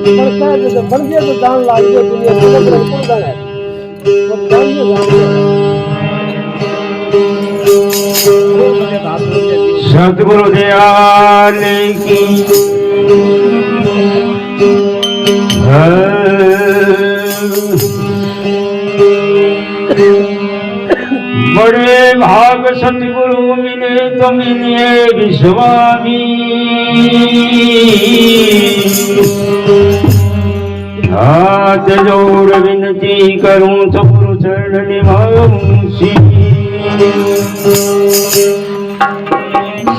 बन गया तो जान लाग गया दुनिया कौन जाने सतगुरु दयाल की बड़े भाग सतगुरु मिले तो मिले विश्वामी हाथ जोड़ विनती करूं तो गुरु चरण निभाऊं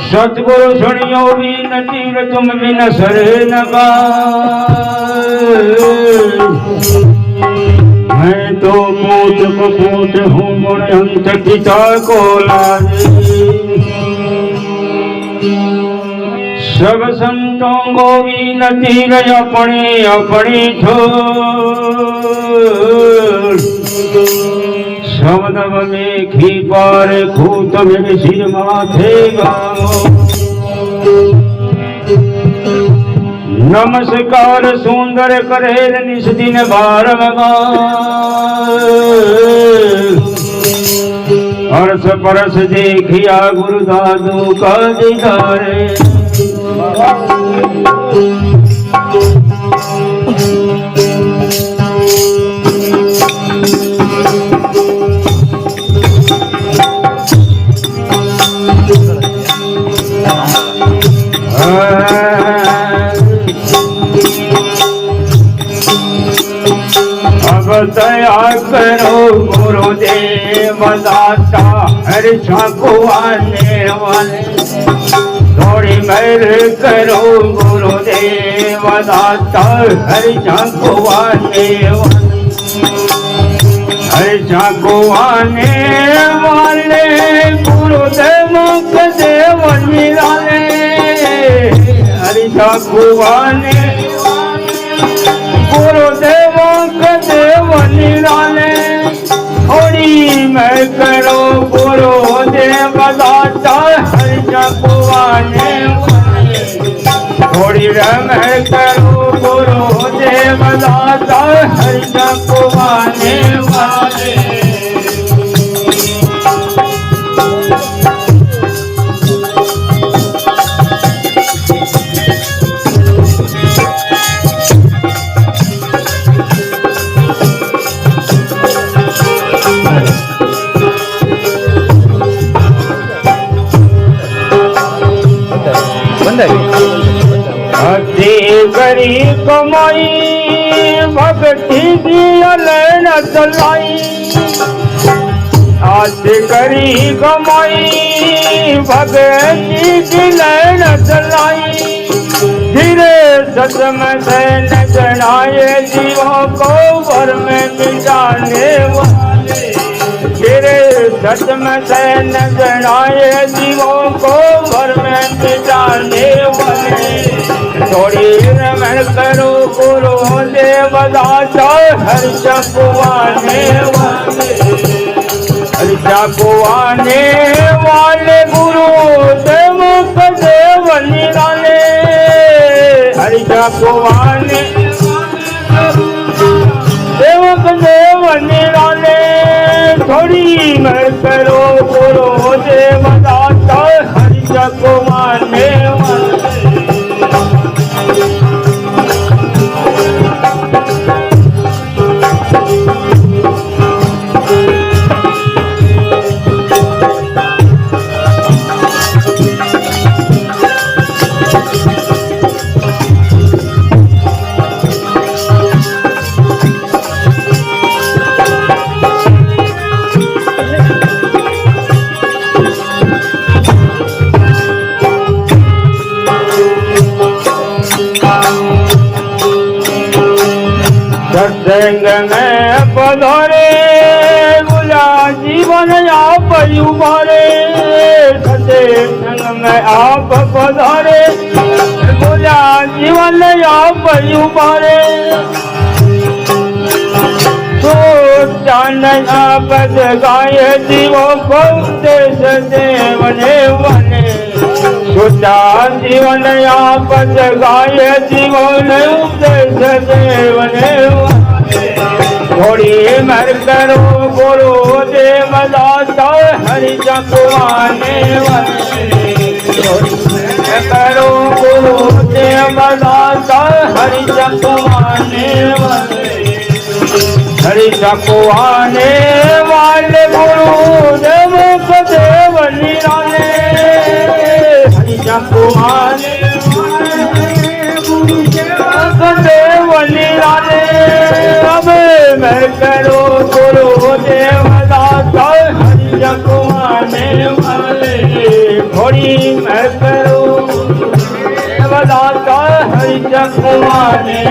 सतगुरु सुनियो विनती तुम बिन सर नगा मैं तो पूत कपूत हूँ गुण अंत पिता को लाजे सब संतों को विनती अपने अपने छोड़ शब्द में खी पार खूत मेरे सिर माथे गाओ नमस्कार सुंदर करेल निस दिन बारगा अर्थ परस देखिया गुरु दादू का दीदारे दया करो गुरुदेव दाता हर को आने वाले थोड़ी मेहर करो गुरुदेव दाता हर को आने वाले हर को आने वाले गुरुदेव देव निराले हर को आने गुरुदेव देव निराले थोड़ी मैं करो गुरुदेव दाता हर जगवाने थोड़ी मैं करो गुरुदेव दाता हर जगवाने वाले करी कमाई भक्ति दिया लेना चलाई आज करी कमाई भक्ति की लेना चलाई धीरे सतम से न जनाए जीवों को वर में मिटाने वाले धीरे सतम से न जनाए जीवों को वर में मिटाने वाले थोड़ी रमन करो गुरु देव दाता हर चकुआने वाले हर चकुआने वाले गुरु देव देव निराले हर चकुआने देव देव निराले थोड़ी मैं करो गुरु देव दाता हर चकुआने वाले सत्संग में पधारे गुला जीवन आप उबारे सत्संग में आप पधारे गुला जीवन आप उबारे तो जीवन आपद गाय जीवो को देश देवने वने सोचा जीवन आपद गाय जीवन देश देवने थोड़ी मर करो गुरु देव दाता हरि जपवाने वने करो गुरु देव दाता हरि जपवाने वने हरि जपवाने वाले गुरु देव देव निराले हरि जपवाने देव निराले अब मैं करो गुरु देव दाता हरि जपवाने वाले थोड़ी मैं करो देव दाता हरि जपवाने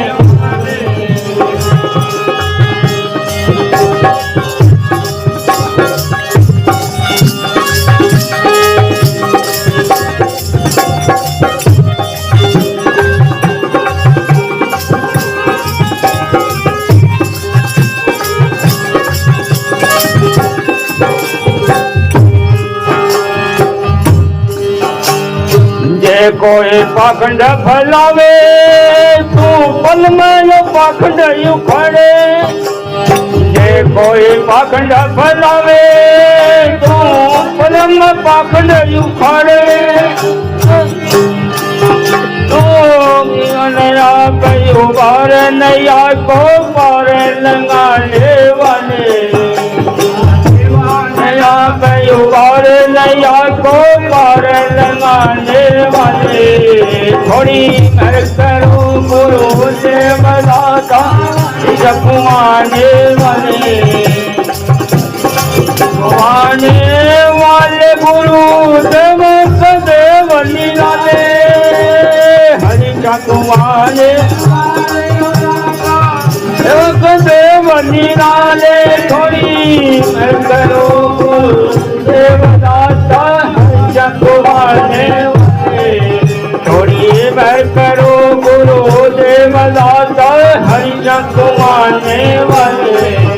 कोई पाखंड फैलावे तू पल में पाखंड उखड़े जे कोई पाखंड फैलावे तू पल में पाखंड उखड़े तो नया कई बार नया को पार लंगाने वाले नया कई बार नया को पार लंगाने वाले थोड़ी कर करो गुरु देव दाता जपवाने वाले गुरु देव देव निराले हरि जपवाने देव निराले थोड़ी कर करो गुरु देव दाता हरि जपवाने थोड़ी मैं करो गुरु देव दाता हरि जपवाने वाले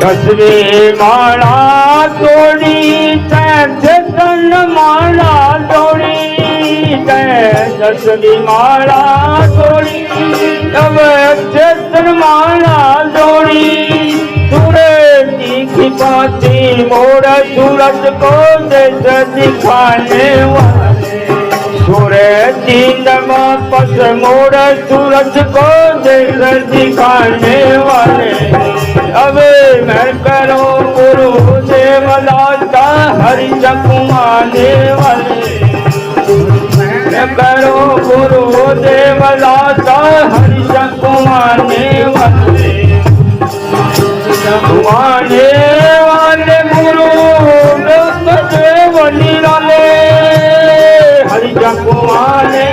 दसवीं माला तोड़ी तन माला तोड़ी दसवीं माला तोड़ी तब चेतन माला तोड़ी सूरज की पाती मोर सूरज को देश दिखाने वाले सूरज पस मोर सूरज को देश दिखाने वाले अब मैं करो गुरु देव दाता हरि जपवाने वाले मैं करो गुरु देव दाता हरि जपवाने वाले जपवाने वाले गुरु देव निराले हरि जपवाने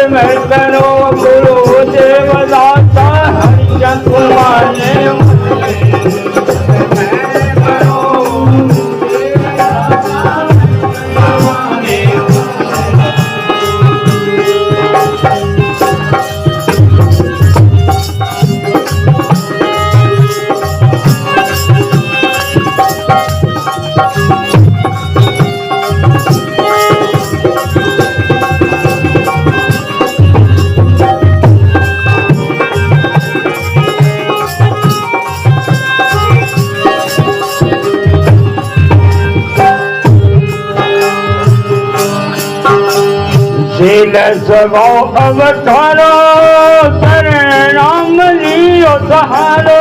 मैं करो गुरु देव दाता हरि जपवाने शील स्वभाव अवतारो नाम लियो सहारो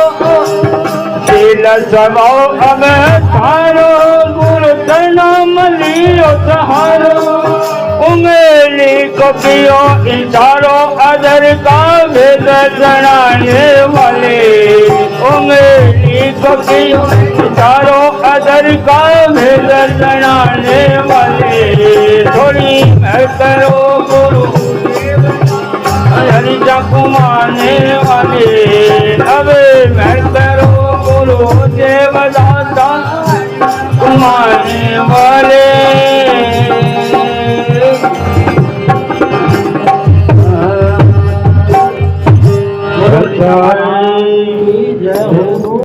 शील स्वभाव अवतारो गुरु नाम लियो सहारो उंगली को पियो इशारो अदर का भेद जनाने वाले उंगली को पियो इशारो अदर का भेद जनाने वाले थोड़ी मैं करो गुरु हरि कुमाने वाले अबे मैं करो गुरु देवदाता कुमाने वाले